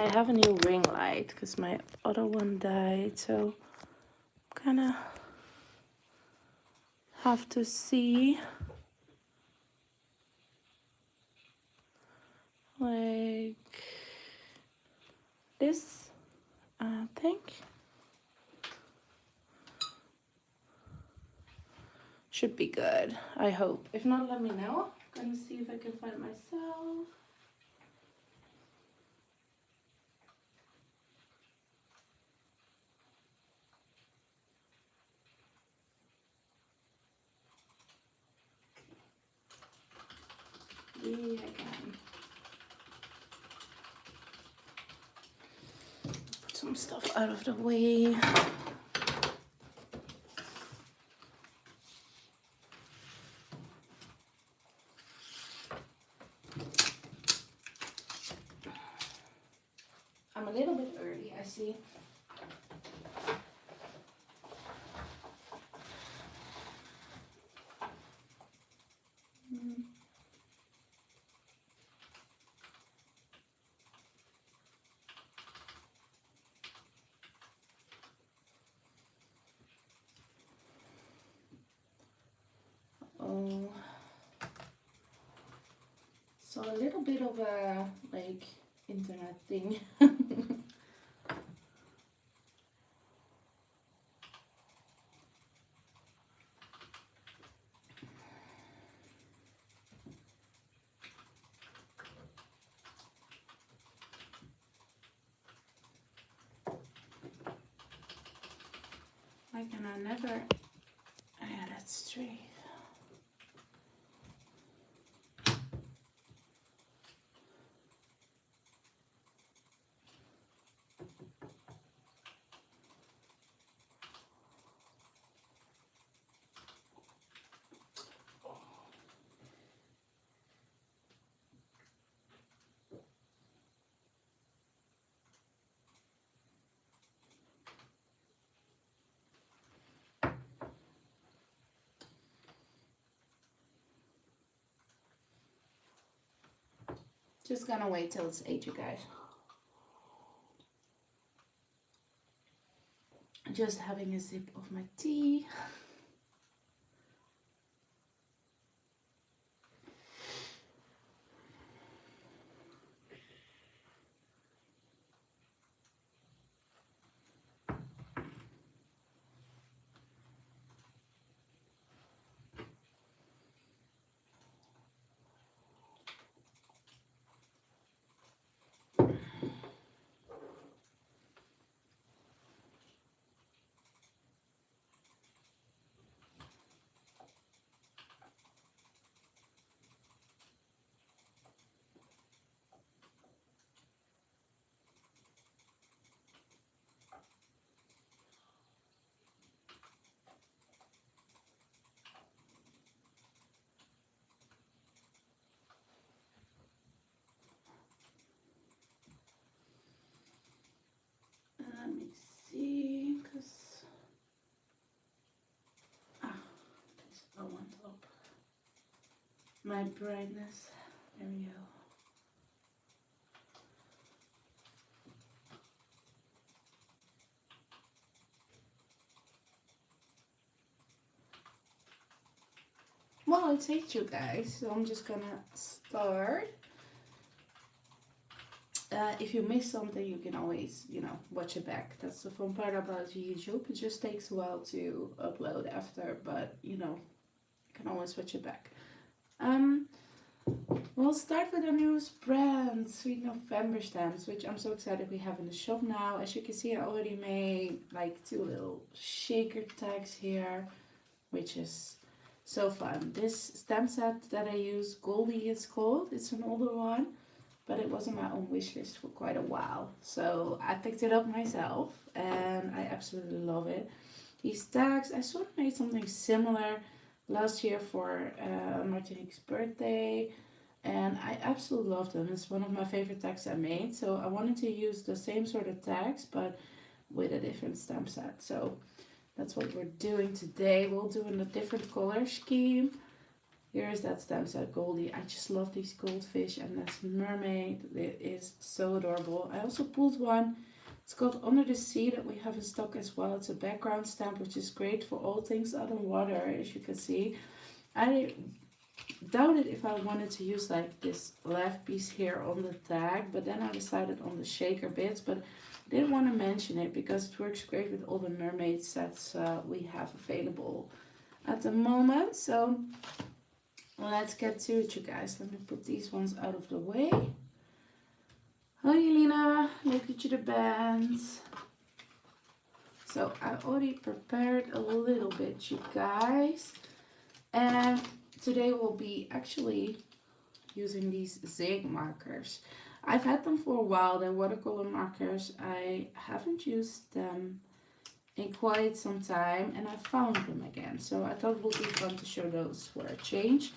I have a new ring light because my other one died, so kind of have to see like this, I think. Should be good, I hope. If not, let me know. I'm gonna see if I can find it myself. Yeah, I can. Put some stuff out of the way. I'm a little bit early, I see. Oh, so a little bit of a like internet thing. Why can I never? Yeah, that's straight. Just gonna wait till it's 8, you guys. Just having a sip of my tea. Let me see, cause this went up. My brightness. There we go. Well, it's 8, you guys, so I'm just gonna start. If you miss something, you can always, watch it back. That's the fun part about YouTube. It just takes a while to upload after, but, you can always watch it back. We'll start with our newest brand, Sweet November stamps, which I'm so excited we have in the shop now. As you can see, I already made like 2 little shaker tags here, which is so fun. This stamp set that I use, Goldie it's called. It's an older one, but it was on my own wish list for quite a while. So I picked it up myself and I absolutely love it. These tags, I sort of made something similar last year for Martinique's birthday, and I absolutely love them. It's one of my favorite tags I made, so I wanted to use the same sort of tags but with a different stamp set. So that's what we're doing today. We'll do in a different color scheme. Here is that stem cell Goldie. I just love these goldfish, and this mermaid, it is so adorable. I also pulled one. It's called Under the Sea that we have in stock as well. It's a background stamp, which is great for all things underwater, as you can see. I doubted if I wanted to use like this left piece here on the tag, but then I decided on the shaker bits, but I didn't want to mention it because it works great with all the mermaid sets we have available at the moment. So let's get to it, you guys. Let me put these ones out of the way. Hi Elena, look at you the bands. So I already prepared a little bit, you guys. And today we'll be actually using these zig markers. I've had them for a while, they're watercolor markers. I haven't used them in quite some time and I found them again. So I thought it would be fun to show those for a change.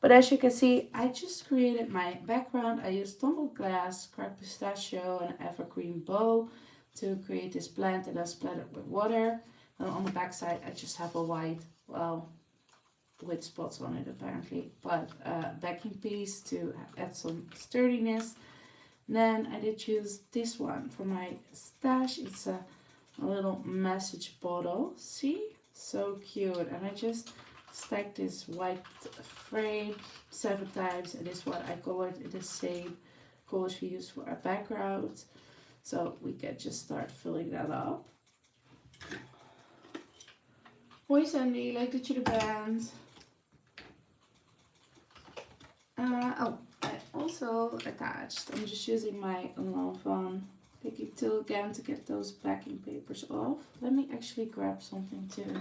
But as you can see, I just created my background. I used tumbled glass, cracked pistachio, and an evergreen bow to create this plant that I splattered with water. And on the back side, I just have a white, well, with spots on it apparently, but backing piece to add some sturdiness. Then I did use this one for my stash. It's a little message bottle. See? So cute. And I just stacked this white frame 7 times, and this is what I colored in the same colors we use for our background. So we can just start filling that up. Hoi Sandy, leuk dat je er bent. Oh, I also attached, I'm just using my Lanvin picking tool again to get those backing papers off. Let me actually grab something too.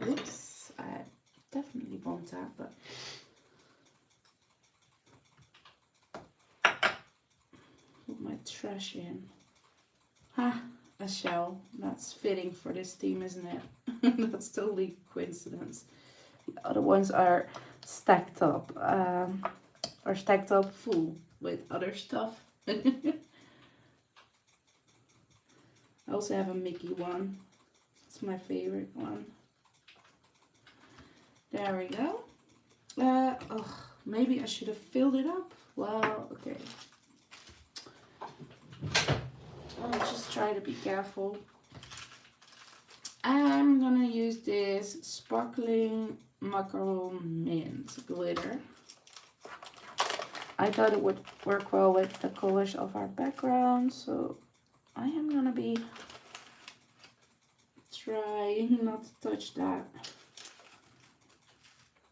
Oops, I definitely want that, but put my trash in. Ha, a shell. That's fitting for this theme, isn't it? That's totally coincidence. The other ones are stacked up, full with other stuff. I also have a Mickey one. It's my favorite one. There we go. Oh, maybe I should have filled it up. Well, okay. I'll just try to be careful. I'm gonna use this sparkling macaron mint glitter. I thought it would work well with the colors of our background, so I am gonna be trying not to touch that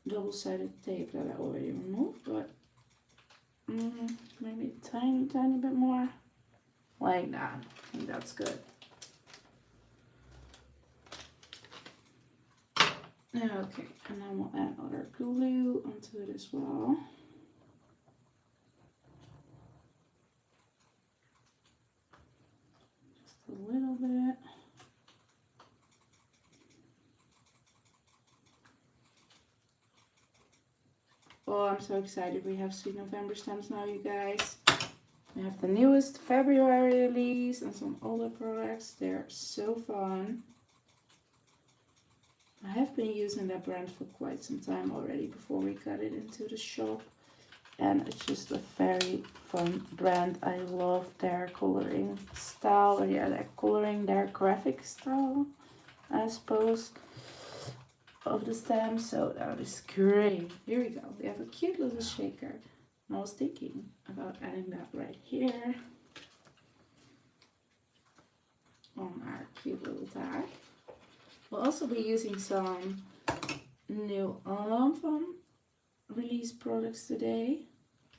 double-sided tape that I already removed, but maybe a tiny bit more like that. I think that's good. Okay, and then we'll add other glue onto it as well. Just a little bit. Oh, I'm so excited. We have Sweet November stamps now, you guys. We have the newest February release and some older products. They're so fun. I have been using that brand for quite some time already before we got it into the shop. And it's just a very fun brand. I love their coloring style. Or yeah, their graphic style, I suppose, of the stamp. So that is great. Here we go. We have a cute little shaker. And I was thinking about adding that right here on our cute little tag. We'll also be using some new Lanvin release products today.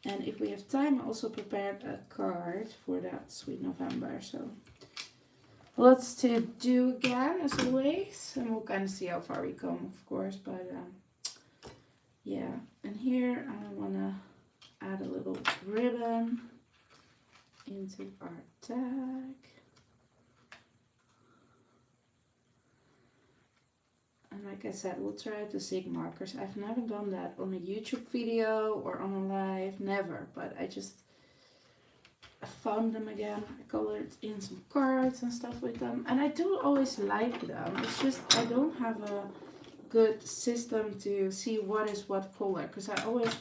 And if we have time, I also prepared a card for that Sweet November. So lots to do again, as always. And we'll kind of see how far we come, of course. But yeah, and here I want to add a little ribbon into our tag. And like I said, we'll try the zig markers. I've never done that on a YouTube video or on a live, never. But I found them again. I colored in some cards and stuff with them. And I do always like them. It's just I don't have a good system to see what is what color, because I always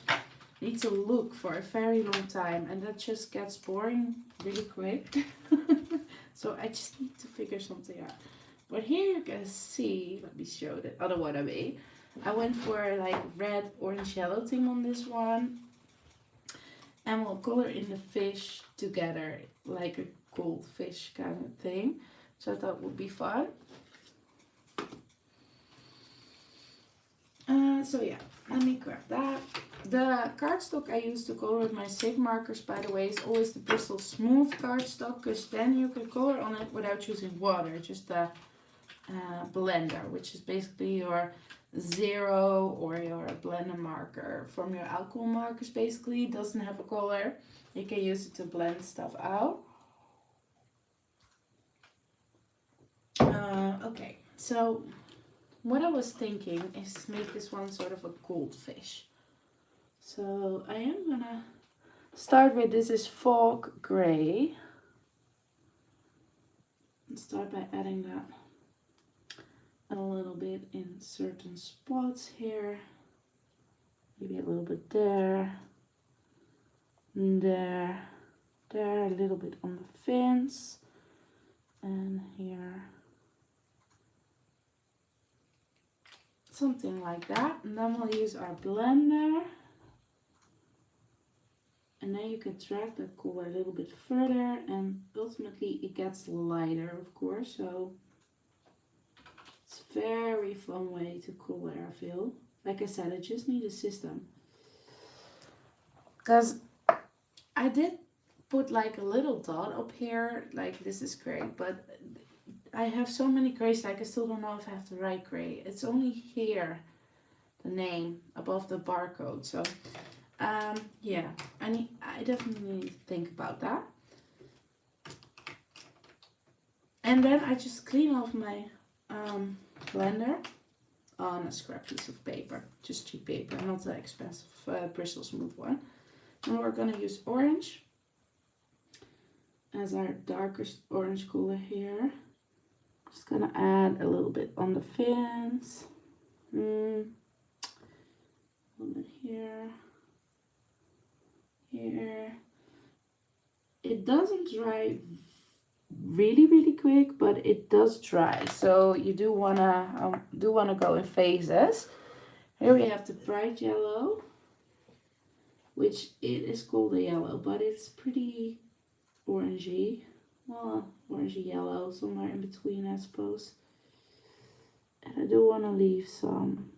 need to look for a very long time and that just gets boring really quick. So I just need to figure something out. But here you can see, let me show the other one I made. I went for like red, orange, yellow theme on this one. And we'll color in the fish together, like a goldfish kind of thing. So I thought it would be fun. So yeah, let me grab that. The cardstock I use to color with my SIG markers, by the way, is always the Bristol Smooth cardstock, because then you can color on it without using water, just the blender, which is basically your zero or your blender marker from your alcohol markers. Basically, it doesn't have a color. You can use it to blend stuff out. Okay, so what I was thinking is make this one sort of a goldfish. So I am gonna start with, this is Fog Gray. And start by adding that a little bit in certain spots here. Maybe a little bit there. And there. There, a little bit on the fins. And here. Something like that. And then we'll use our blender. And then you can drag that color a little bit further, and ultimately it gets lighter, of course. So it's a very fun way to color, I feel. Like I said, I just need a system. Because I did put like a little dot up here, like this is great, but I have so many grays, like I still don't know if I have the right gray. It's only here, the name above the barcode. So yeah, I definitely need to think about that. And then I just clean off my blender on a scrap piece of paper, just cheap paper, not the expensive Bristol Smooth one. And we're gonna use orange as our darkest orange color here. Just gonna add a little bit on the fins, a little bit here. Here. It doesn't dry really quick, but it does dry, so you do wanna go in phases. Here we have the bright yellow, which it is called a yellow, but it's pretty orangey, well, orangey yellow, somewhere in between, I suppose. And I do want to leave some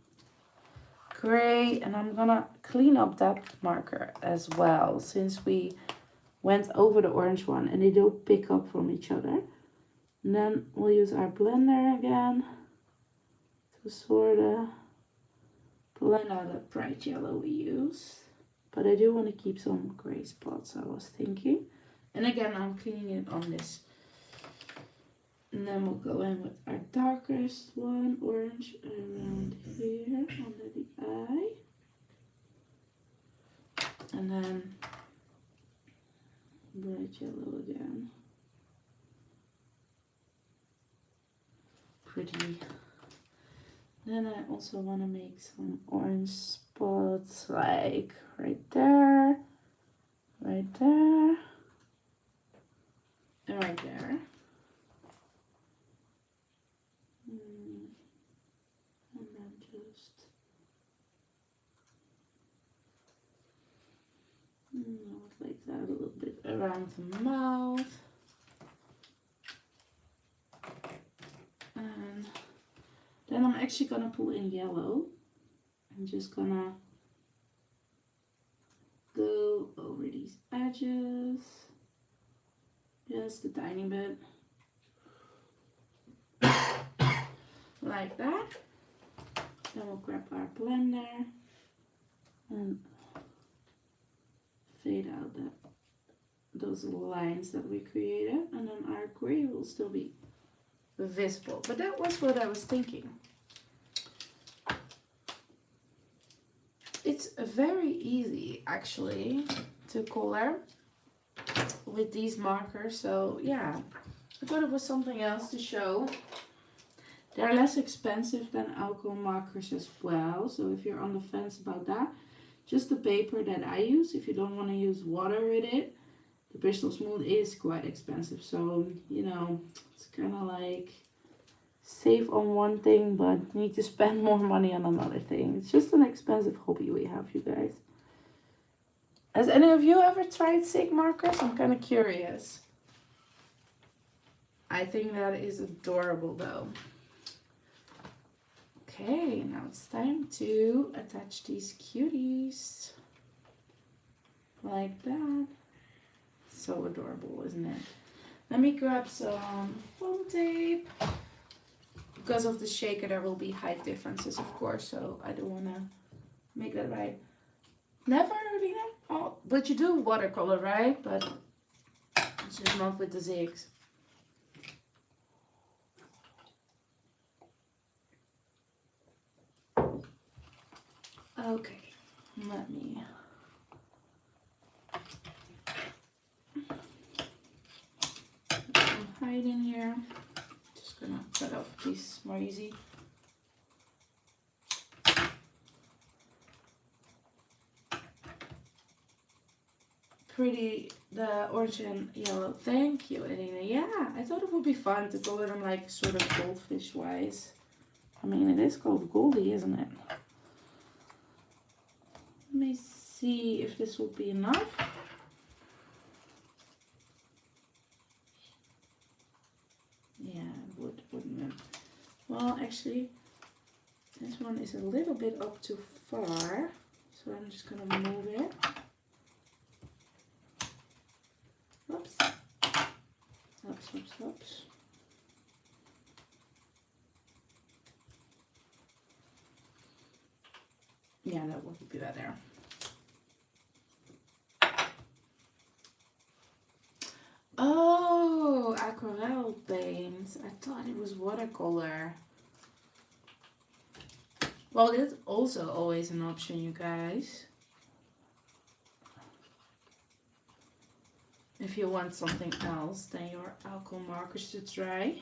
gray, and I'm gonna clean up that marker as well, since we went over the orange one and they don't pick up from each other. And then we'll use our blender again to sort of blend out that bright yellow we used. But I do want to keep some gray spots, I was thinking. And again, I'm cleaning it on this. And then we'll go in with our darkest one, orange, around here under the eye. And then bright yellow again. Pretty. Then I also want to make some orange spots, like right there, and right there. And then just like that, a little bit around the mouth. And then I'm actually gonna pull in yellow. I'm just gonna go over these edges, just a tiny bit, like that. Then we'll grab our blender and fade out those lines that we created, and then our gray will still be visible. But that was what I was thinking. It's very easy actually to color with these markers, so yeah, I thought it was something else to show They're less expensive than alcohol markers as well. So if you're on the fence about that, just the paper that I use, if you don't want to use water with it, the Bristol Smooth is quite expensive. So, you know, it's kind of like save on one thing, but need to spend more money on another thing. It's just an expensive hobby we have, you guys. Has any of you ever tried Sig markers? I'm kind of curious. I think that is adorable though. Okay, now it's time to attach these cuties. Like that. So adorable, isn't it? Let me grab some foam tape. Because of the shaker, there will be height differences, of course, so I don't want to make that right. Never, Lena? Oh, but you do watercolor, right? But it's just not with the zigs. Okay, let me... put some height in here. Just gonna cut off a piece more easy. Pretty, the orange and yellow. Thank you, Elena. Yeah, I thought it would be fun to color them like sort of goldfish wise. I mean, it is called Goldie, isn't it? Let me see if this will be enough. Yeah, it would, wouldn't it? Well, actually, this one is a little bit up too far, so I'm just gonna move it. Oops. Oops, oops, oops. Yeah, that would be better. Oh, aquarelle paint. I thought it was watercolor. Well, that's also always an option, you guys. If you want something else than your alcohol markers to try.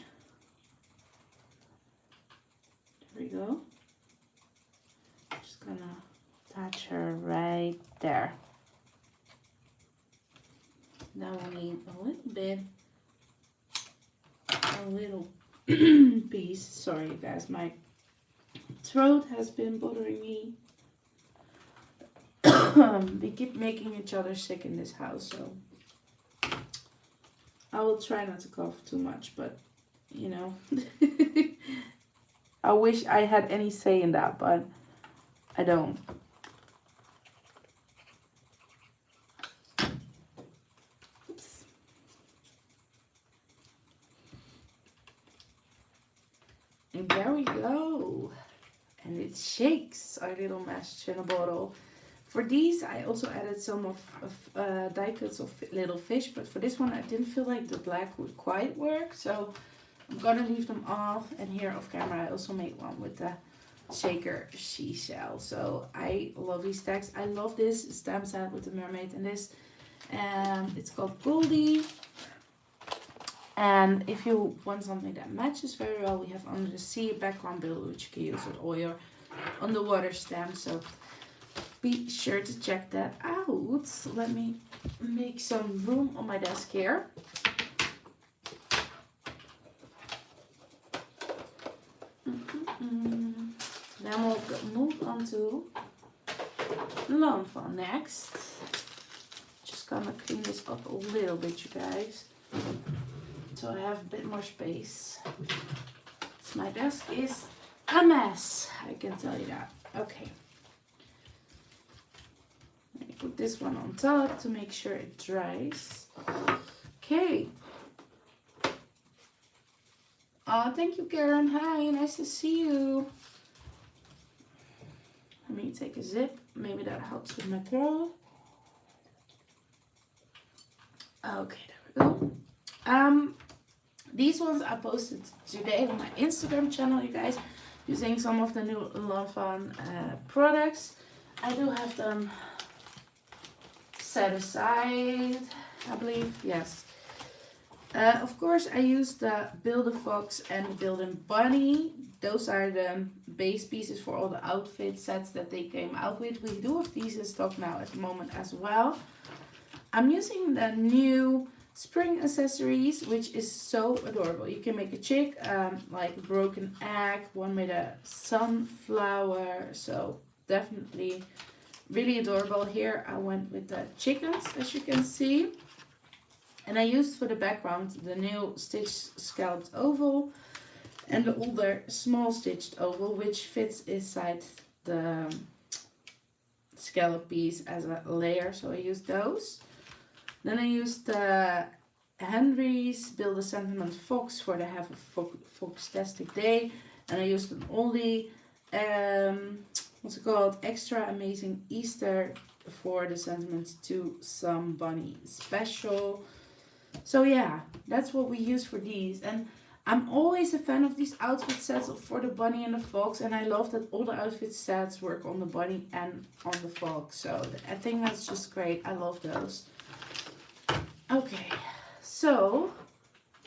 There we go. Just gonna touch her right there. Now we need a little piece. Sorry, you guys, my throat has been bothering me. We keep making each other sick in this house, so I will try not to cough too much, but you know, I wish I had any say in that, but I don't. Oops. And there we go. And it shakes, our little message in a bottle. For these, I also added some of die cuts of little fish, but for this one, I didn't feel like the black would quite work, so I'm gonna leave them off. And here off camera, I also made one with the shaker seashell. So I love these tags. I love this stamp set with the mermaid and this. It's called Goldie. And if you want something that matches very well, we have under the sea background bill, which you can use with all your underwater stamps. So be sure to check that out. Let me make some room on my desk here. Then we'll move on to Lawn Fun next. Just gonna clean this up a little bit, you guys, so I have a bit more space. So my desk is a mess, I can tell you that. Okay. Let me put this one on top to make sure it dries. Okay. Oh, thank you, Karen. Hi, nice to see you. Let me take a zip. Maybe that helps with my throat. Okay, there we go. These ones I posted today on my Instagram channel, you guys, using some of the new Lawn Fun products. I do have them set aside, I believe. Yes. Of course, I used the Build a Fox and the Build a Bunny. Those are the base pieces for all the outfit sets that they came out with. We do have these in stock now at the moment as well. I'm using the new spring accessories, which is so adorable. You can make a chick, like a broken egg, one with a sunflower. So definitely really adorable. Here I went with the chickens, as you can see. And I used for the background the new stitched scalloped oval and the older small stitched oval, which fits inside the scallop piece as a layer. So I used those. Then I used the Henry's Build a Sentiment Fox for the Have a Foxtastic Day. And I used an oldie, what's it called? Extra Amazing Easter for the sentiments to some bunny special. So yeah, that's what we use for these. And I'm always a fan of these outfit sets for the bunny and the fox. And I love that all the outfit sets work on the bunny and on the fox. So I think that's just great. I love those. Okay, so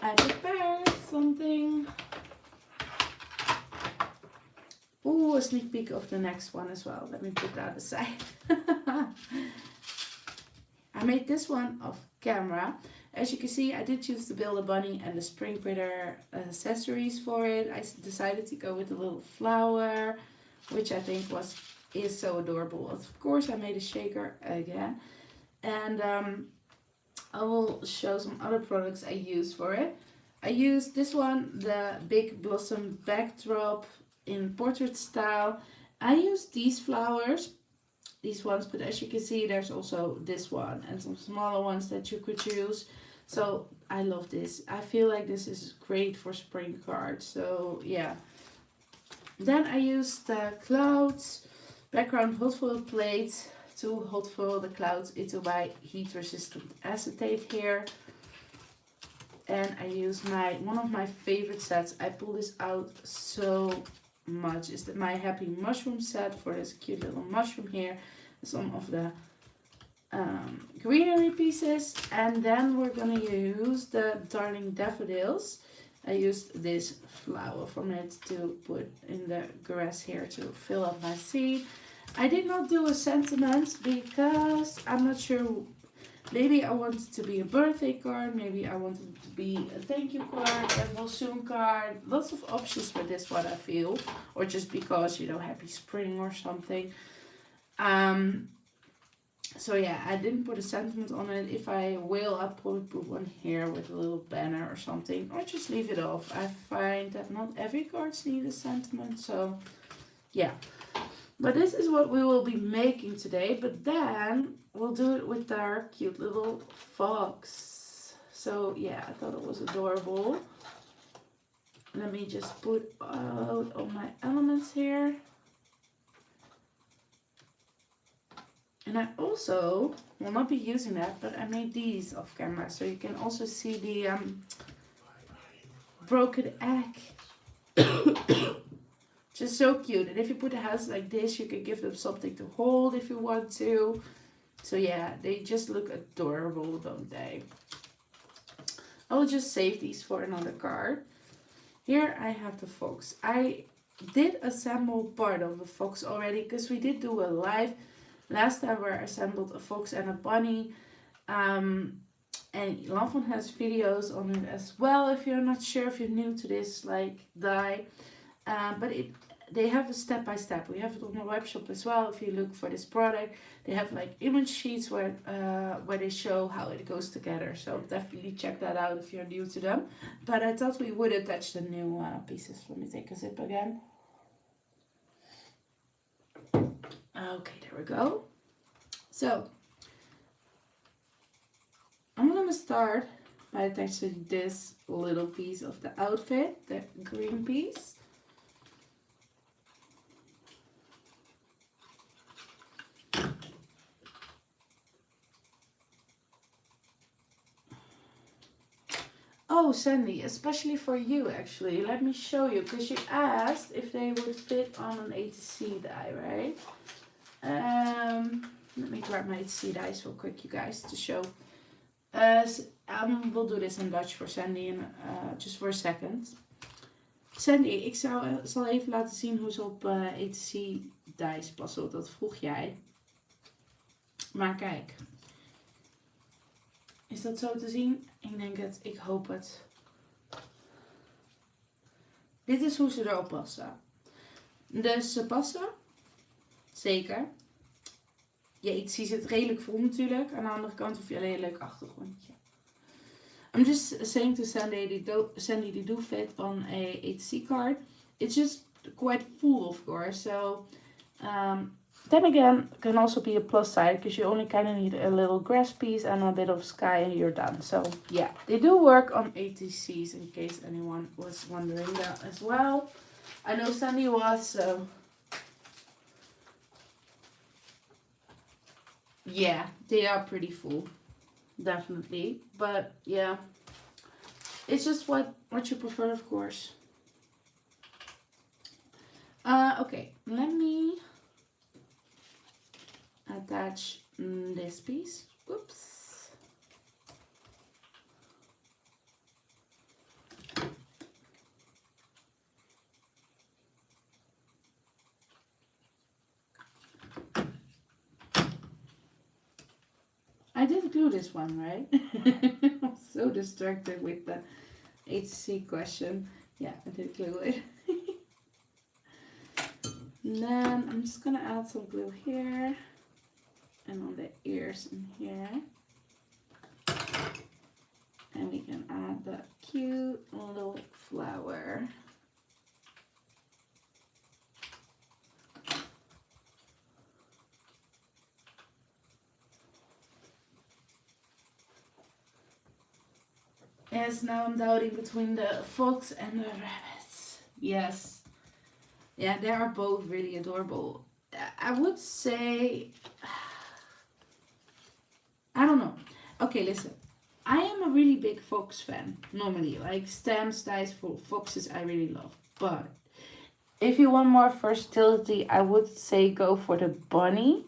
I prepared something. Ooh, a sneak peek of the next one as well. Let me put that aside. I made this one off camera. As you can see, I did choose the Build a Bunny and the Spring Critter accessories for it. I decided to go with a little flower, which I think is so adorable. Of course, I made a shaker again. And I will show some other products I used for it. I used this one, the Big Blossom Backdrop in portrait style. I used these flowers, these ones, but as you can see there's also this one and some smaller ones that you could choose. So I love this. I feel like this is great for spring cards. So yeah. Then I used the clouds background hot foil plate to hot foil the clouds into my heat resistant acetate here. And I use one of my favorite sets. I pull this out so much. Is my Happy Mushroom set for this cute little mushroom here. Some of the greenery pieces. And then we're gonna use the Darling Daffodils. I used this flower from it to put in the grass here to fill up my seed. I did not do a sentiment because I'm not sure. Maybe I want it to be a birthday card. Maybe I want it to be a thank you card, a will soon card. Lots of options for this one, I feel. Or just because, you know, happy spring or something. So yeah, I didn't put a sentiment on it. If I will, I'll probably put one here with a little banner or something. Or just leave it off. I find that not every cards need a sentiment. So yeah. But this is what we will be making today. But then we'll do it with our cute little fox. So yeah, I thought it was adorable. Let me just put out all my elements here. And I also will not be using that, but I made these off camera. So you can also see the broken egg. Just so cute. And if you put a house like this, you can give them something to hold if you want to. So yeah, they just look adorable, don't they? I will just save these for another card. Here I have the fox. I did assemble part of the fox already because we did do a live last time where I assembled a fox and a bunny. And Lanfon has videos on it as well if you're not sure, if you're new to this like die. But they have a step-by-step. We have it on the web shop as well. If you look for this product, they have like image sheets where they show how it goes together. So definitely check that out if you're new to them. But I thought we would attach the new pieces. Let me take a sip again. Okay, there we go. So I'm gonna start by attaching this little piece of the outfit, the green piece. Oh, Sandy, especially for you actually. Let me show you, because you asked if they would fit on an ATC die, right? Let me grab my ATC dies real quick, you guys, to show. We'll do this in Dutch for Sandy in, just for a second. Sandy, ik zal even laten zien hoe ze op ETC dice passen, want dat vroeg jij. Maar kijk. Is dat zo te zien? Ik denk het, ik hoop het. Dit is hoe ze erop passen. Dus ze passen. Zeker. Je ETC zit redelijk vol natuurlijk. Aan de andere kant hoef je alleen een leuk achtergrondje. I'm just saying to Sandy, they do fit on a ETC card. It's just quite full, of course. So, then again, it can also be a plus side because you only kind of need a little grass piece and a bit of sky and you're done. So, yeah, they do work on ETCs in case anyone was wondering that as well. I know Sandy was, so... Yeah, they are pretty full. Definitely. But, yeah. It's just what you prefer, of course. Okay, let me attach this piece. Whoops. I did glue this one, right? I'm so distracted with the HC question. Yeah, I did glue it. And then I'm just gonna add some glue here and on the ears in here. And we can add the cute little flower. Yes, now I'm doubting between the fox and the rabbits. Yes. Yeah, they are both really adorable. I would say... I don't know. Okay, listen. I am a really big fox fan, normally. Like stamps, dice for foxes, I really love. But if you want more versatility, I would say go for the bunny.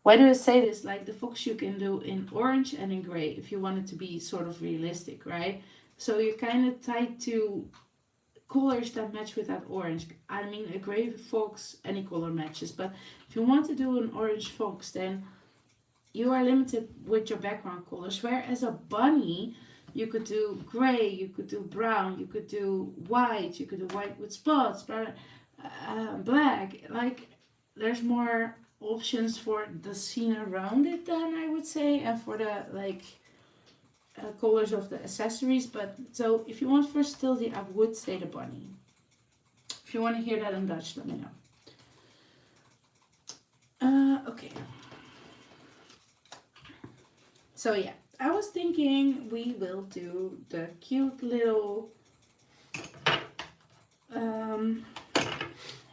Why do I say this? Like the fox you can do in orange and in gray if you want it to be sort of realistic, right? So you're kind of tied to colors that match with that orange. I mean, a gray fox, any color matches. But if you want to do an orange fox, then you are limited with your background colors. Whereas a bunny, you could do gray, you could do brown, you could do white, you could do white with spots, but black. Like, there's more options for the scene around it then, I would say, and for the like colors of the accessories. But so if you want versatility, I would say the bunny. If you want to hear that in Dutch, let me know. Okay, so yeah, I was thinking we will do the cute little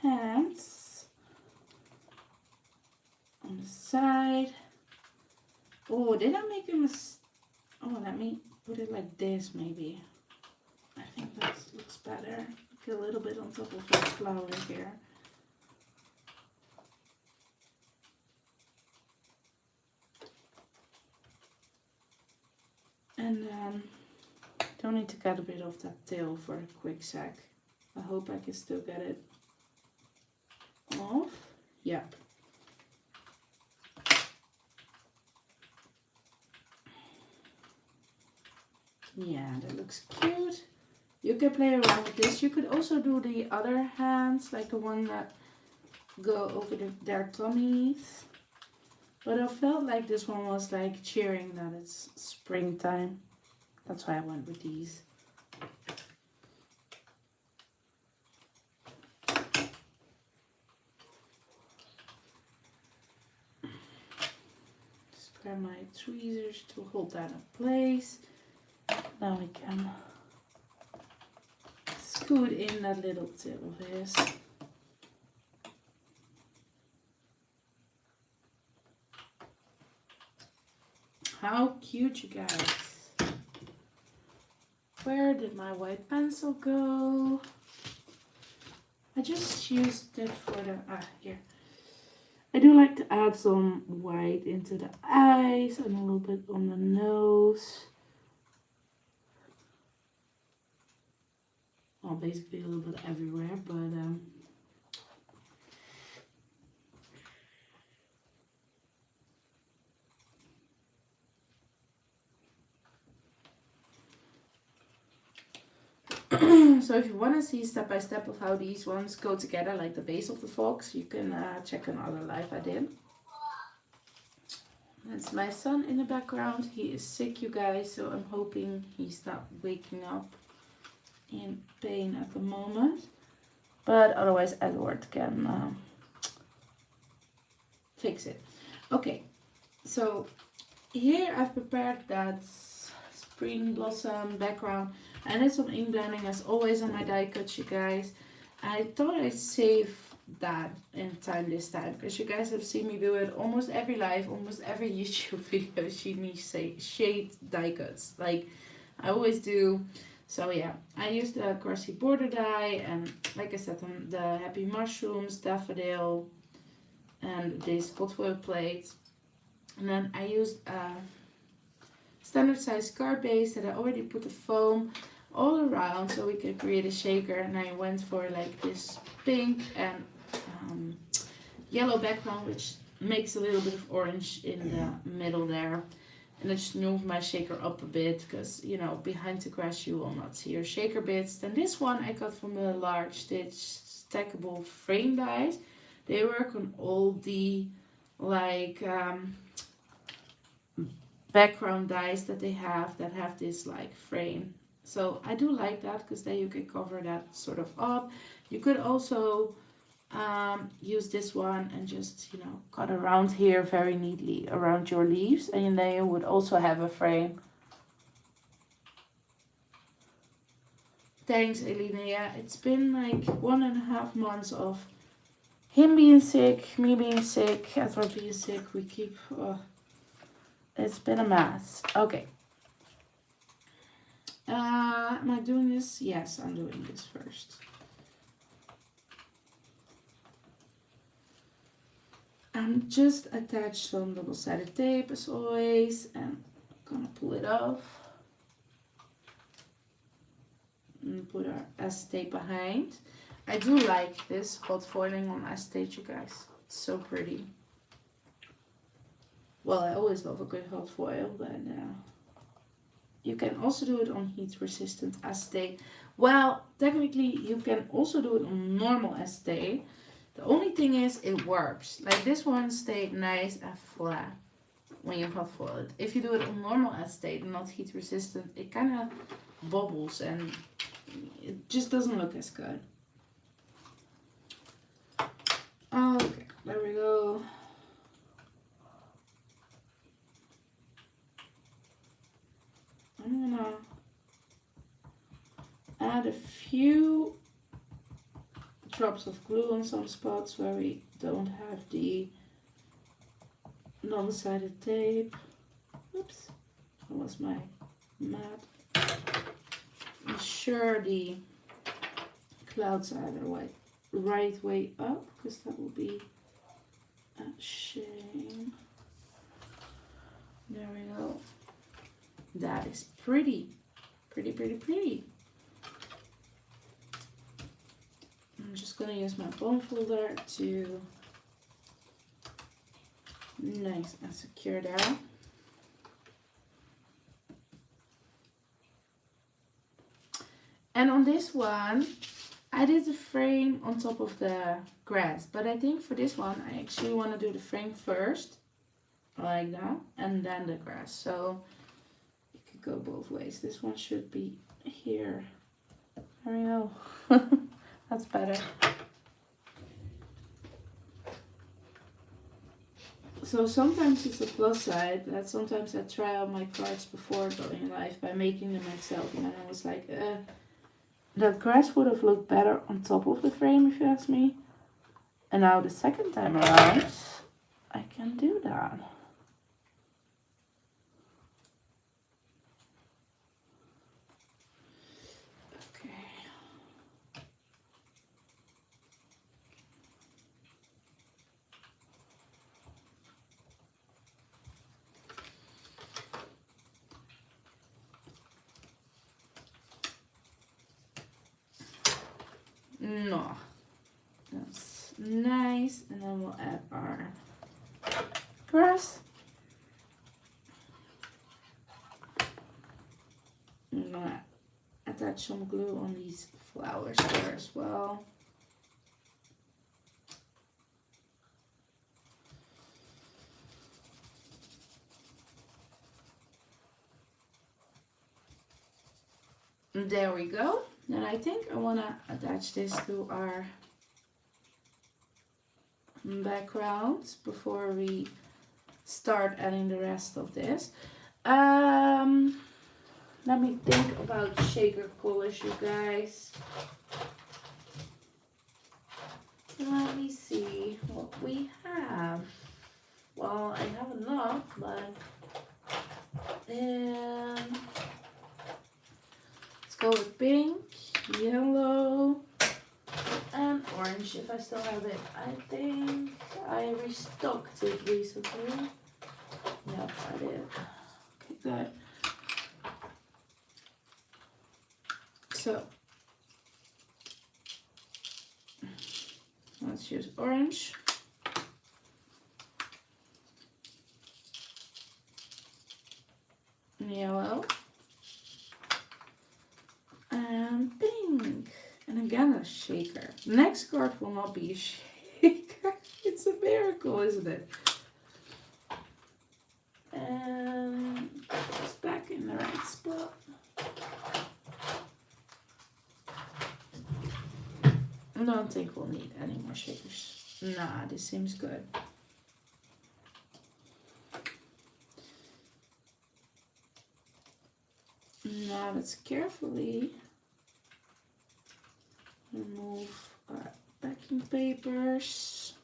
hands on the side. Oh, did I make a mistake? Oh, let me put it like this maybe. I think that looks better. Get a little bit on top of the flower here. And don't need to cut a bit of that tail for a quick sec. I hope I can still get it off. Yep. Yeah, that looks cute. You can play around with this. You could also do the other hands, like the one that go over their tummies. But I felt like this one was like cheering that it's springtime. That's why I went with these. Just grab my tweezers to hold that in place. Now we can scoot in that little tip of his. How cute, you guys. Where did my white pencil go? I just used it for the, here. I do like to add some white into the eyes and a little bit on the nose. Well, basically a little bit everywhere, but so if you want to see step by step of how these ones go together, like the base of the fox, you can check another live I did. That's my son in the background. He is sick, you guys, so I'm hoping he's not waking up in pain at the moment. But otherwise Edward can fix it. Okay, so here I've prepared that spring blossom background, and it's some ink blending as always on my die cuts, you guys. I thought I'd save that in time this time, because you guys have seen me do it almost every live, almost every YouTube video. See me say shade die cuts, like I always do. So yeah, I used the Corsi border die, and like I said, the happy mushrooms, daffodil, and this hot foil plate. And then I used a standard size card base that I already put the foam all around so we could create a shaker. And I went for like this pink and yellow background, which makes a little bit of orange in the middle there. And I just moved my shaker up a bit because, you know, behind the grass you will not see your shaker bits. Then this one I got from the Large Stitch stackable frame dies. They work on all the like background dies that they have this like frame. So I do like that because then you can cover that sort of up. You could also use this one and just, you know, cut around here very neatly around your leaves, and then you would also have a frame. Thanks, Elena. Yeah, it's been like 1.5 months of him being sick, me being sick, Edward being sick. We keep it's been a mess. Okay, am I doing this? Yes, I'm doing this first. I'm just attached some double-sided tape as always, and I'm gonna pull it off and put our acetate behind. I do like this hot foiling on acetate, you guys. It's so pretty. Well, I always love a good hot foil, but you can also do it on heat-resistant acetate. Well, technically you can also do it on normal acetate. The only thing is it warps. Like this one stayed nice and flat when you hot foil it. If you do it on normal acetate and not heat resistant, it kind of bubbles and it just doesn't look as good. Okay, there we go. I'm gonna add a few drops of glue on some spots where we don't have the double-sided tape. Oops, that was my mat. Ensure the clouds are the right way up, because that will be a shame. There we go. That is pretty. Pretty, pretty, pretty. I'm just gonna use my bone folder to nice and secure that. And on this one, I did the frame on top of the grass, but I think for this one, I actually want to do the frame first, like that, and then the grass. So it could go both ways. This one should be here. There we go. That's better. So sometimes it's a plus side that sometimes I try out my cards before going live by making them myself, and then I was like, the grass would have looked better on top of the frame if you ask me. And now the second time around, I can do that. No, that's nice. And then we'll add our grass. I'm gonna attach some glue on these flowers there as well. And there we go. Then I think I want to attach this to our background before we start adding the rest of this. Let me think about shaker colors, you guys. Let me see what we have. Well, I have enough, but let's go with pink, yellow, and orange if I still have it. I think I restocked it recently. Yep, I did. Okay, good. So let's use orange. Yellow. And pink. And again a shaker. Next card will not be a shaker. It's a miracle, isn't it? And it's back in the right spot. I don't think we'll need any more shakers. Nah, this seems good. Now let's carefully remove our backing papers.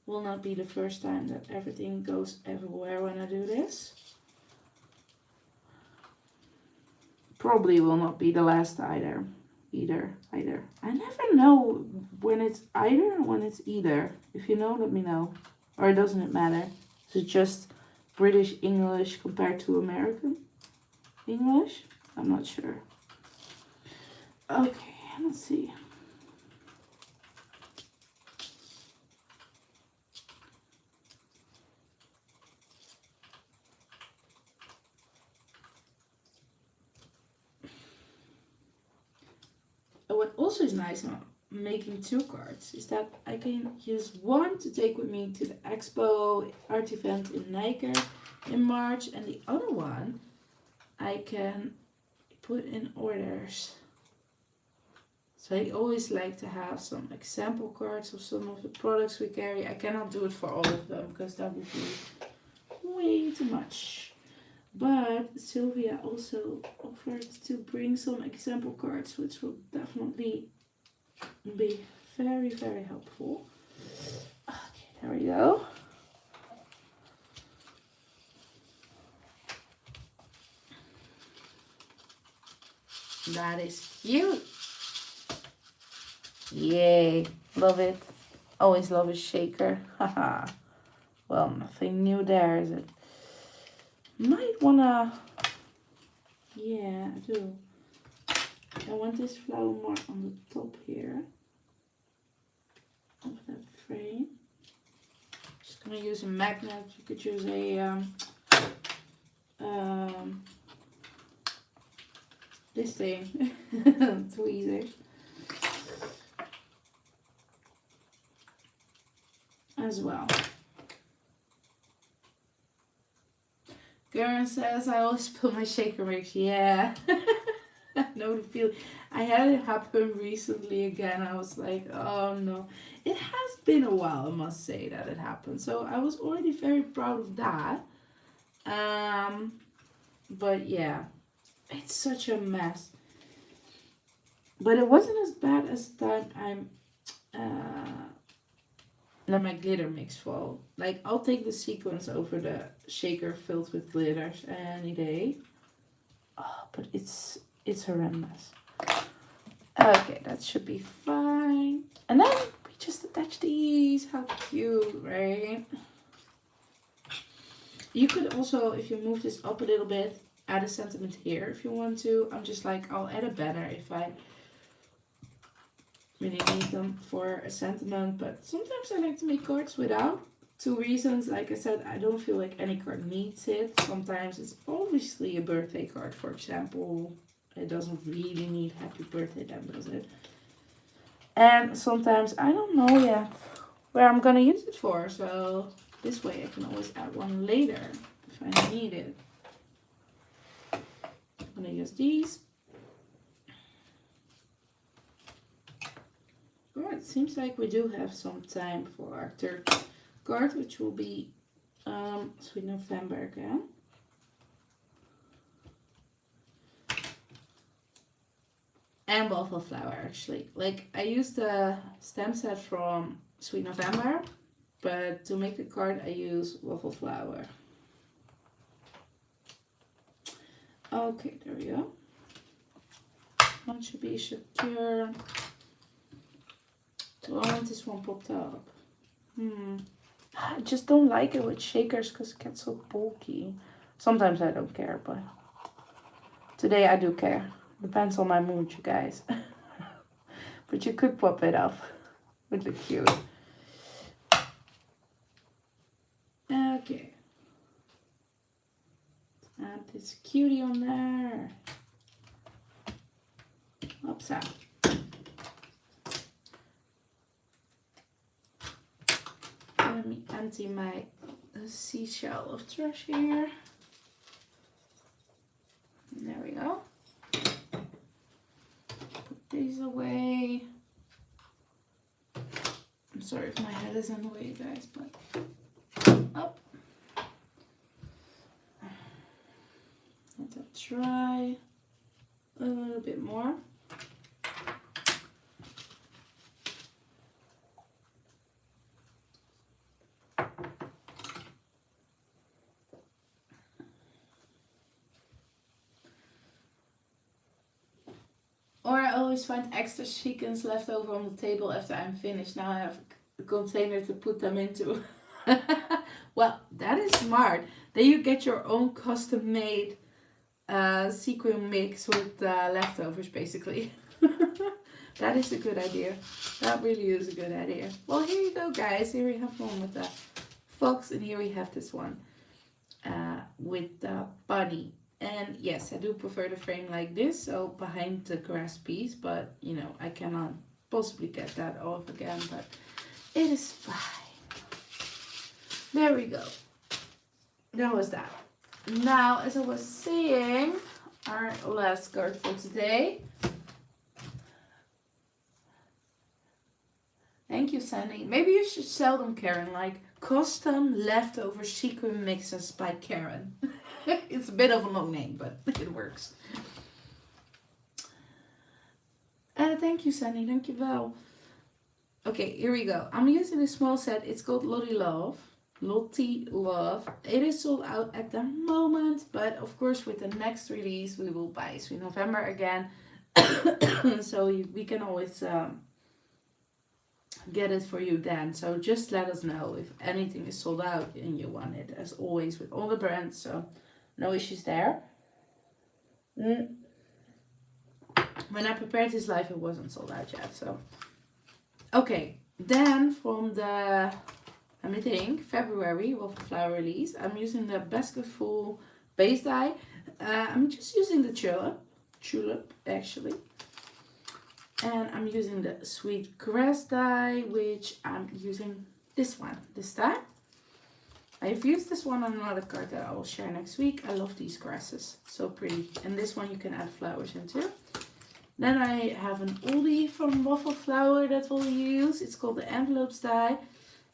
Will not be the first time that everything goes everywhere when I do this. Probably will not be the last either. I never know when it's either and when it's either. If you know, let me know. Or doesn't it matter? Is it just British English compared to American English? I'm not sure. Okay, let's see. What also is nice about making two cards is that I can use one to take with me to the expo art event in Nijker in March, and the other one I can put in orders. So I always like to have some example cards of some of the products we carry. I cannot do it for all of them because that would be way too much. But Sylvia also offered to bring some example cards, which will definitely be very, very helpful. Okay, there we go. That is cute. Yay, love it. Always love a shaker. Haha. Well, nothing new there, is it? Might wanna, yeah, I do. I want this flower more on the top here of that frame. Just gonna use a magnet. You could use a this thing, tweezers, as well. Garen says, I always spill my shaker mix. Yeah. I know the feeling. I had it happen recently again. I was like, oh no. It has been a while, I must say, that it happened. So I was already very proud of that. But yeah, it's such a mess. But it wasn't as bad as that I'm let my glitter mix fall. Like, I'll take the sequins over the shaker filled with glitters any day. Oh, but it's horrendous. Okay, that should be fine. And then we just attach these. How cute, right? You could also, if you move this up a little bit, add a sentiment here if you want to. I'm just like, I'll add a banner if I really need them for a sentiment, but sometimes I like to make cards without. 2 reasons, like I said, I don't feel like any card needs it. Sometimes it's obviously a birthday card, for example. It doesn't really need happy birthday then, does it? And sometimes I don't know yet where I'm gonna use it for, so this way I can always add one later if I need it. I'm gonna use these. Oh, it seems like we do have some time for our third card, which will be Sweet November again. And waffle flower, actually. Like, I used the stamp set from Sweet November, but to make the card I use waffle flower. Okay, there we go. One should be secure. Oh, this one popped up. I just don't like it with shakers because it gets so bulky. Sometimes I don't care, but today I do care. Depends on my mood, you guys. But you could pop it up. Would look cute. Okay. Add this cutie on there. Oops, out. Let me empty my seashell of trash here. There we go. Put these away. I'm sorry if my head is in the way, guys, but up. Let that dry a little bit more. Or I always find extra chickens left over on the table after I'm finished. Now I have a container to put them into. Well, that is smart. Then you get your own custom made sequin mix with leftovers, basically. That is a good idea. That really is a good idea. Well, here you go, guys. Here we have one with the fox, and here we have this one with the bunny. And yes, I do prefer the frame like this, so behind the grass piece, but you know, I cannot possibly get that off again, but it is fine. There we go. That was that. Now, as I was saying, our last card for today. Thank you, Sandy. Maybe you should sell them, Karen, like custom leftover sequin mixes by Karen. It's a bit of a long name, but it works. Thank you, Sandy. Thank you, Val. Okay, here we go. I'm using a small set. It's called Lottie Love. Lottie Love. It is sold out at the moment, but of course with the next release we will buy Sweet November again. So we can always get it for you then. So just let us know if anything is sold out and you want it, as always with all the brands. So no issues there. When I prepared this live, it wasn't sold out yet. So okay, then from the, let me think, February waffle flower release, I'm using the basketful base die. I'm just using the tulip actually. And I'm using the sweet grass die, which I'm using this one this time. I've used this one on another card that I will share next week. I love these grasses, so pretty. And this one you can add flowers into. Then I have an oldie from Waffle Flower that we'll use. It's called the envelopes die.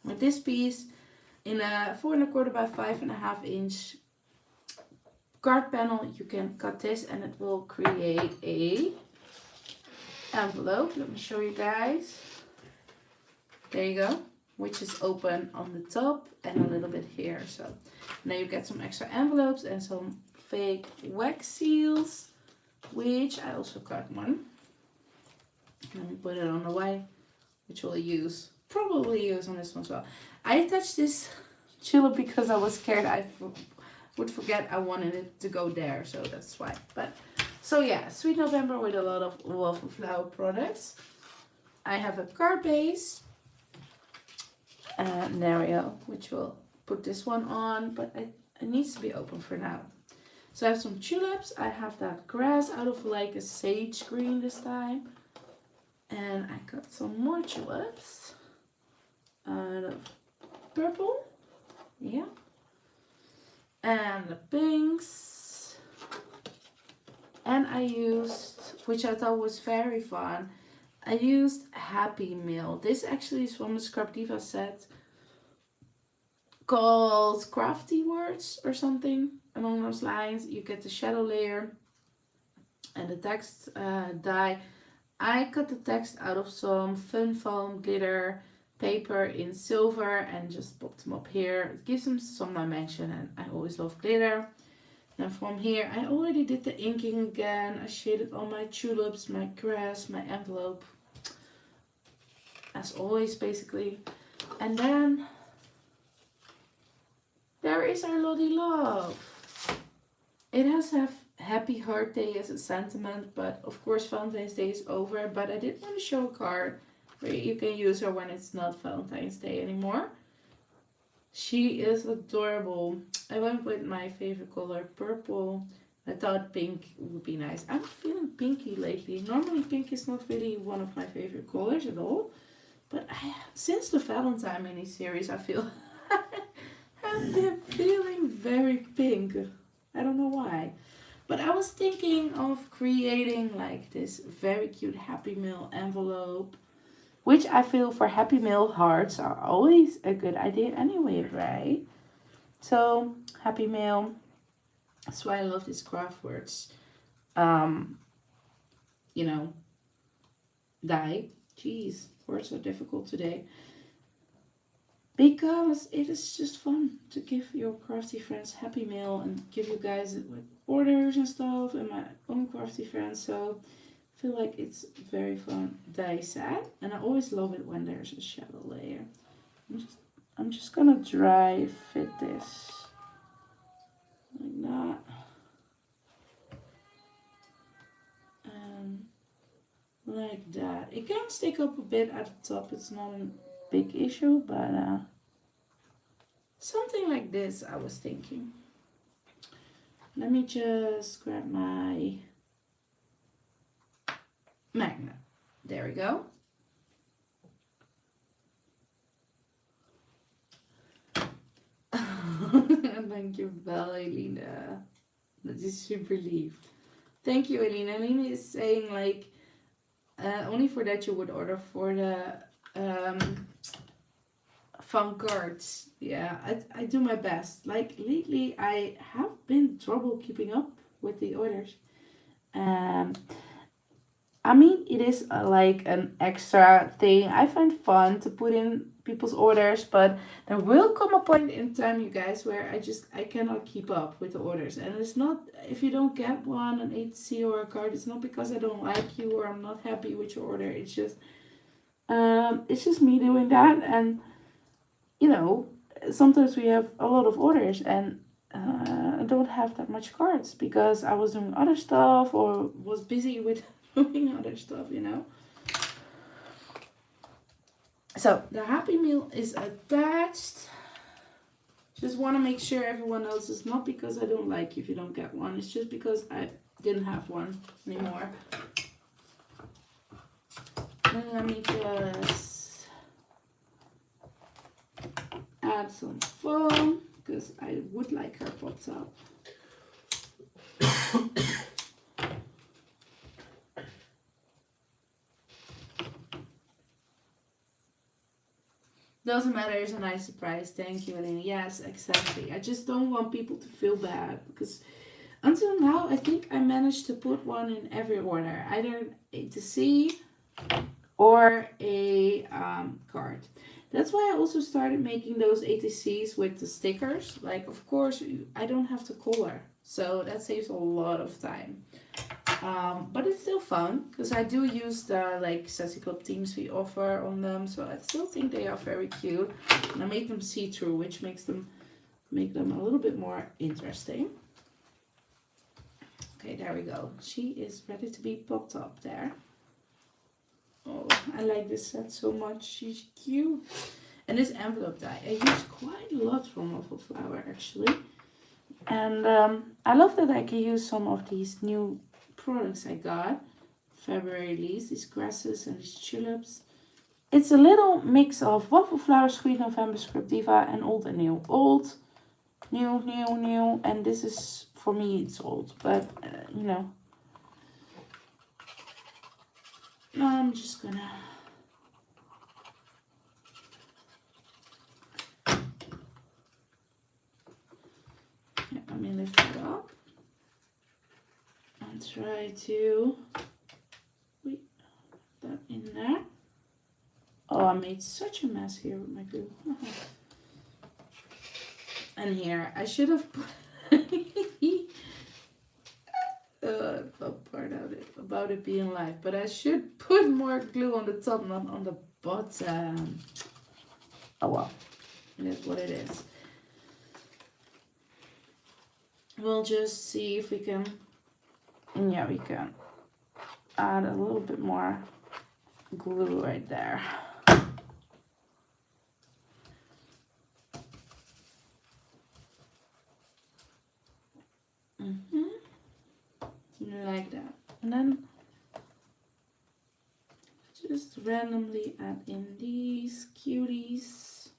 With this piece in a 4 1/4 by 5.5 inch card panel, you can cut this and it will create a envelope. Let me show you guys. There you go, which is open on the top and a little bit here. So now you get some extra envelopes and some fake wax seals, which I also cut one. Let me put it on the way, which we'll probably use on this one as well. I attached this tulip because I was scared I would forget I wanted it to go there, so that's why. But so yeah, Sweet November with a lot of waffle flower products. I have a card base. And there we go, which will put this one on, but it needs to be open for now. So I have some tulips. I have that grass out of like a sage green this time. And I got some more tulips out of purple. Yeah. And the pinks. And I used, which I thought was very fun, I used Happy Meal. This actually is from the Scrap Diva set called Crafty Words or something along those lines. You get the shadow layer and the text die. I cut the text out of some fun foam glitter paper in silver and just popped them up here. It gives them some dimension, and I always love glitter. And from here I already did the inking again. I shaded all my tulips, my grass, my envelope, as always basically. And then there is our Lottie Love. It has to have Happy Heart Day as a sentiment, but of course Valentine's Day is over. But I did want to show a card where you can use her when it's not Valentine's Day anymore. She is adorable. I went with my favorite color, purple. I thought pink would be nice. I'm feeling pinky lately. Normally pink is not really one of my favorite colors at all. But since the Valentine mini-series, I feel I've been feeling very pink. I don't know why. But I was thinking of creating like this very cute Happy Meal envelope, which I feel for Happy Meal hearts are always a good idea anyway, right? So, Happy Meal. That's why I love these craft words. You know, die. Jeez, words are difficult today. Because it is just fun to give your crafty friends Happy Meal and give you guys with orders and stuff, and my own crafty friends. So I feel like it's very fun. Die sad, and I always love it when there's a shadow layer. I'm just gonna dry fit this like that, and like that. It can stick up a bit at the top. It's not a big issue, but something like this I was thinking. Let me just grab my magnet. There we go. Thank you, Elena. That is super lief. Thank you, Elena. Elena is saying like only for that you would order for the fun cards. Yeah, I do my best. Like lately I have been trouble keeping up with the orders. I mean, it is like an extra thing I find fun to put in people's orders, but there will come a point in time, you guys, where I cannot keep up with the orders. And it's not, if you don't get one, an ATC or a card, it's not because I don't like you or I'm not happy with your order. It's just me doing that. And you know, sometimes we have a lot of orders, and I don't have that much cards because I was doing other stuff or was busy with doing other stuff, you know. So the Happy Meal is attached. Just want to make sure everyone knows it's not because I don't like you if you don't get one. It's just because I didn't have one anymore. And let me just add some foam because I would like her popped up. Doesn't matter, it's a nice surprise. Thank you, Elena. Yes, exactly. I just don't want people to feel bad because until now I think I managed to put one in every order, either a ATC or a card. That's why I also started making those ATCs with the stickers. Like, of course, I don't have to color, so that saves a lot of time. But it's still fun because I do use the like Sassy Club themes we offer on them, so I still think they are very cute. And I made them see-through, which make them a little bit more interesting. Okay, there we go. She is ready to be popped up there. Oh. I like this set so much. She's cute. And this envelope die, I use quite a lot from Waffle Flower actually. And I love that I can use some of these new products I got. February leaves, these grasses and these tulips. It's a little mix of Waffle Flower, Sweet November, Script Diva, and old and new. Old, new, new, new. And this is, for me, it's old. But, you know. I'm just gonna... Yeah, let me lift it up. And try to... Wait, that in there. Oh, I made such a mess here with my glue. And here, I should have put... I felt part of it, about it being live. But I should put more glue on the top, not on the bottom. Oh well, it is what it is. We'll just see if we can... Yeah, we can add a little bit more glue right there. Like that. And then just randomly add in these cuties.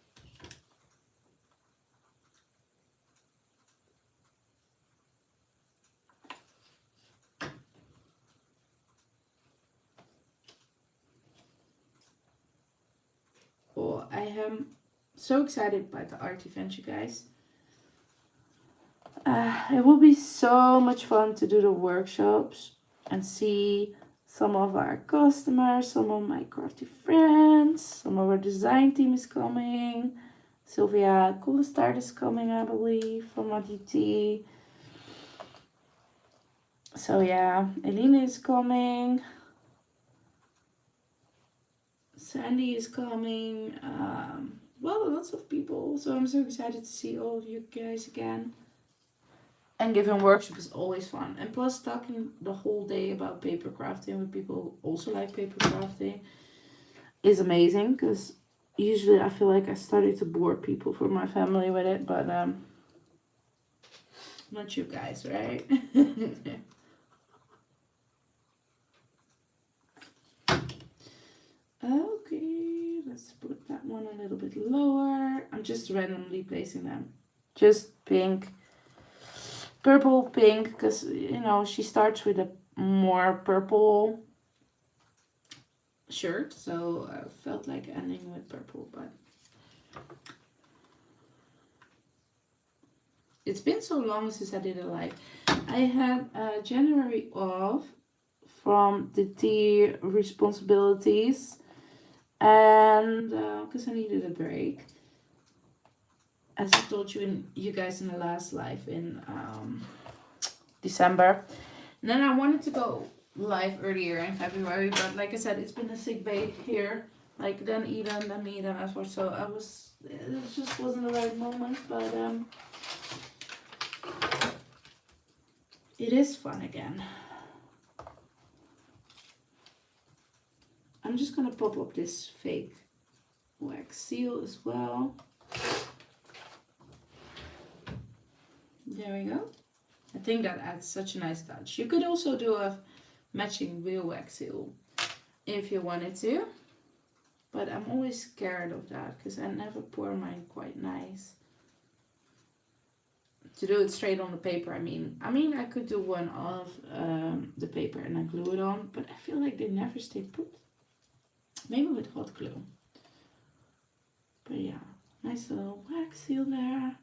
Oh, I am so excited by the art event, you guys. It will be so much fun to do the workshops and see some of our customers, some of my crafty friends, some of our design team is coming. Sylvia Coolestart is coming, I believe, from ADT. So yeah, Elena is coming. Sandy is coming. Well, lots of people. So I'm so excited to see all of you guys again. And giving workshop is always fun. And plus talking the whole day about paper crafting with people who also like paper crafting is amazing. Because usually I feel like I started to bore people from my family with it. But not you guys, right? Okay, let's put that one a little bit lower. I'm just randomly placing them. Just pink. Purple, pink, because, you know, she starts with a more purple shirt, so I felt like ending with purple, but it's been so long since I did a live. I had January off from the tea responsibilities, and because I needed a break. As I told you guys in the last live in December. And then I wanted to go live earlier in February, but like I said, it's been a sick bay here. Like then Eden, then me, then Aswar. So it just wasn't the right moment, but it is fun again. I'm just gonna pop up this fake wax seal as well. There we go. I think that adds such a nice touch. You could also do a matching real wax seal if you wanted to. But I'm always scared of that because I never pour mine quite nice. To do it straight on the paper, I mean I could do one of the paper and then glue it on, but I feel like they never stay put. Maybe with hot glue. But yeah, nice little wax seal there.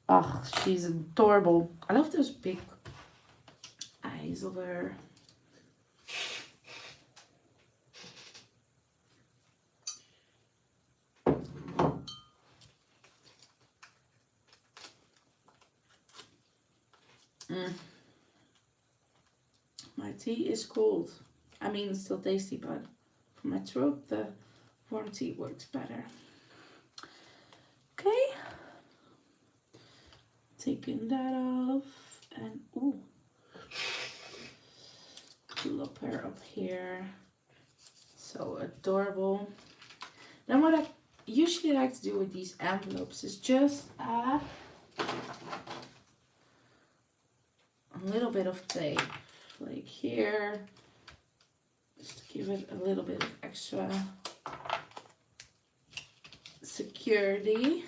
Oh, she's adorable. I love those big eyes of her. My tea is cold. I mean, it's still tasty, but for my throat, the warm tea works better. Okay. Taking that off and ooh, pull up her up here. So adorable. Then what I usually like to do with these envelopes is just add a little bit of tape, like here, just to give it a little bit of extra security.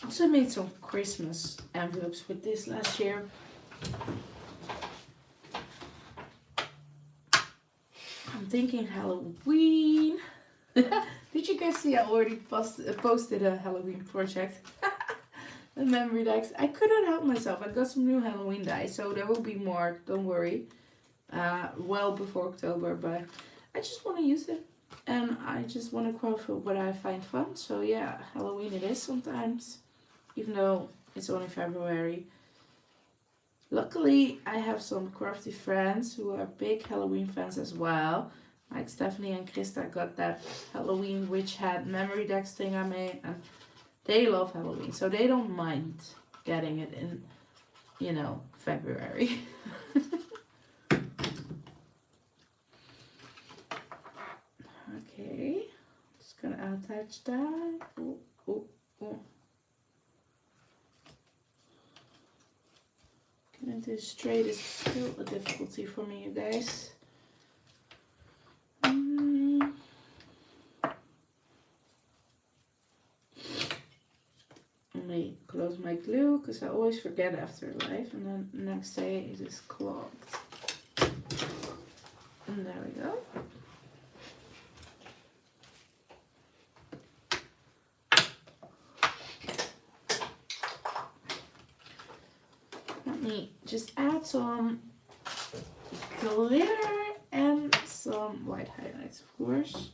Also made some Christmas envelopes with this last year. I'm thinking Halloween. Did you guys see I already posted a Halloween project? The memory decks. I couldn't help myself. I got some new Halloween dice, so there will be more. Don't worry. Well before October, but I just want to use it. And I just want to quote for what I find fun. So yeah, Halloween it is sometimes. Even though it's only February. Luckily, I have some crafty friends who are big Halloween fans as well. Like Stephanie and Krista got that Halloween witch hat memory decks thing I made. And they love Halloween. So they don't mind getting it in, you know, February. Okay. Just gonna attach that. Ooh, ooh, ooh. Getting this straight is still a difficulty for me, you guys. Let me close my glue because I always forget after life, and then the next day it is clogged. And there we go. Let me just add some glitter and some white highlights, of course.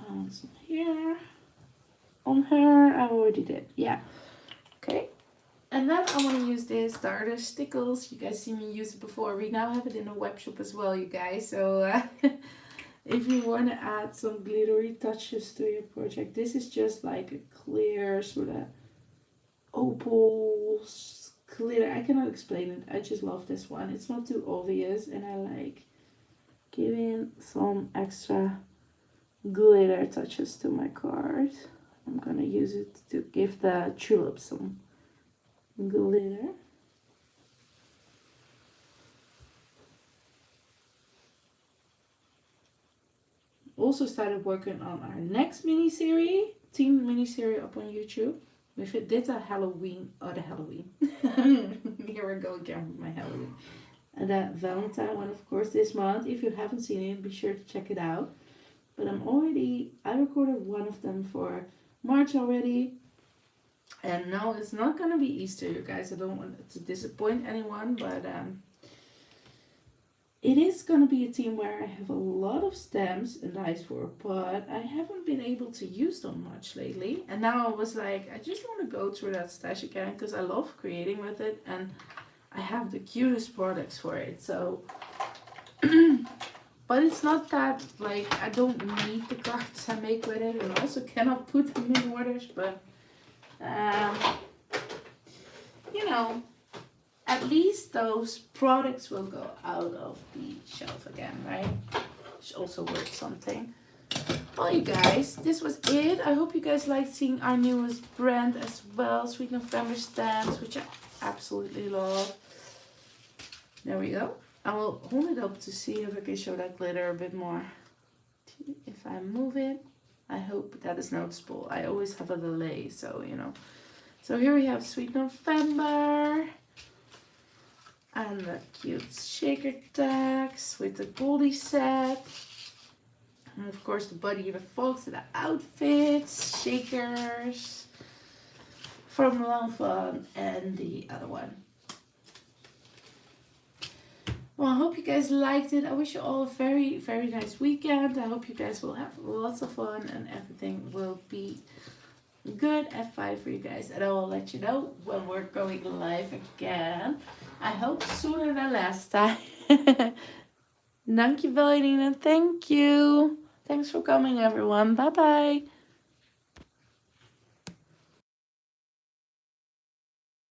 And some here. On her, I already did. Yeah. Okay. And then I want to use this Stardust Stickles. You guys see me use it before. We now have it in a web shop as well, you guys. So if you want to add some glittery touches to your project, this is just like a clear sort of opal glitter. I cannot explain it. I just love this one. It's not too obvious, and I like giving some extra glitter touches to my card. I'm gonna use it to give the tulip some glitter. Also started working on our next mini-series, team mini-series up on YouTube. We did a Halloween, Here we go again with my Halloween. And that Valentine one, of course, this month. If you haven't seen it, be sure to check it out. But I recorded one of them for March already. And no, it's not going to be Easter, you guys. I don't want to disappoint anyone, but it is going to be a team where I have a lot of stamps and dice for, but I haven't been able to use them much lately. And now I was like, I just want to go through that stash again because I love creating with it and I have the cutest products for it. So, but it's not that, like, I don't need the cards I make with it, and I also cannot put them in orders, but you know, at least those products will go out of the shelf again, right? Which also worth something. Well, you guys, this was it. I hope you guys liked seeing our newest brand as well, Sweet November stamps, which I absolutely love. There we go. I will hold it up to see if I can show that glitter a bit more. If I move it, I hope that is noticeable. I always have a delay, so you know. So here we have Sweet November. And the cute shaker tags with the Goldie set. And of course the body of the folks and the outfits, shakers from Long Fun and the other one. Well, I hope you guys liked it. I wish you all a very, very nice weekend. I hope you guys will have lots of fun and everything will be good at 5 for you guys. And I will let you know when we're going live again. I hope sooner than last time. Dankjewel, Eline. Thank you. Thanks for coming, everyone. Bye bye.